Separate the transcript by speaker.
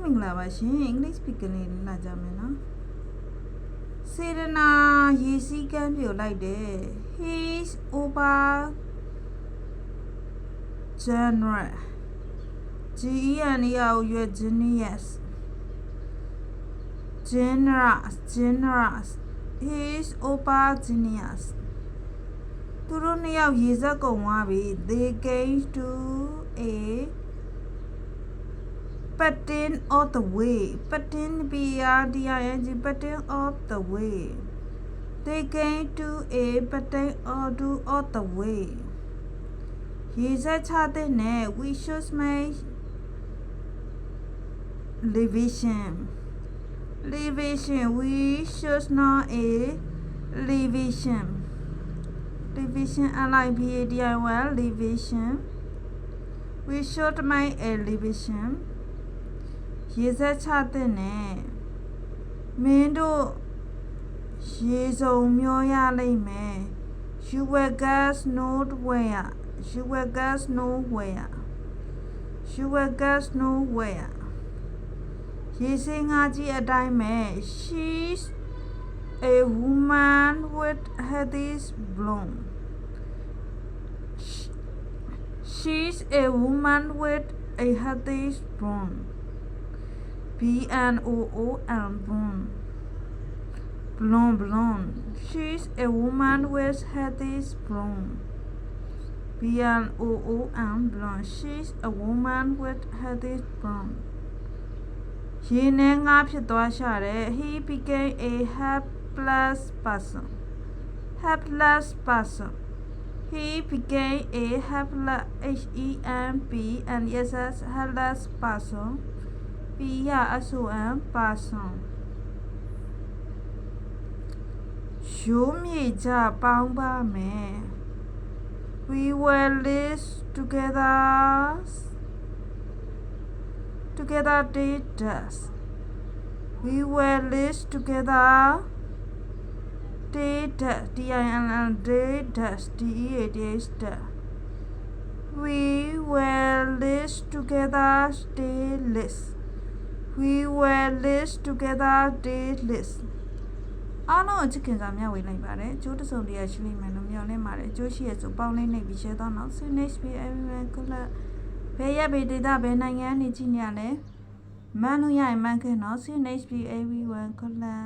Speaker 1: မင်္ဂလာပါရှင်အင်္ဂလိပ် speaker လေးလာကြမယ်နော်စေရနာရေစီးကမ်းပြိုလိုက်တယ် He's over generous Genius generous He's over genius သူတို့နှစ်ယောက်ရေစက်ကုန်သွားပြီ They came to a pattern of the way pattern pattern of the way they came to a pattern of the way ရေစက်ချတဲ့နဲ့ we should make revision we should not a revision revision we should make a revision ရေစက်ချတဲ့နဲ့မင်းတို့ရေစုံမျောရလိမ့်မယ် you will get nowhereရေစင်ငါကြီးအတိုင်းပဲ she's a woman with headies blonde she's a woman with a headies blonde blonde she's a woman with headies blonde blonde she's a woman with headies blonde ရေနဲ့ငါဖြစ်သွားရှာတယ် he became a helpless person he became a helpless person person ရိုးမြေကြပေါင်းပါမယ် we will live together day dust we will live together day dust day dust we will live together dayless we will live together dayless အားလုံးအချစ်ခင်စာမျှဝေလိုက်ပါတယ်ကျိုးတစုံတရာရှိလိမ့်မယ်လို့မျှော်လင့်ပါတယ်ကျိုးရှိရဆိုပေါင်းလေးနေပြီး share တော့နောက် see next video everyone good luck ဘယ်ရက်ဘယ်ဒေသဘယ်နိုင်ငံနေကြည့်နေရလဲမန်းလို့ရရင်မန်းခင်တော့ see next video everyone good luck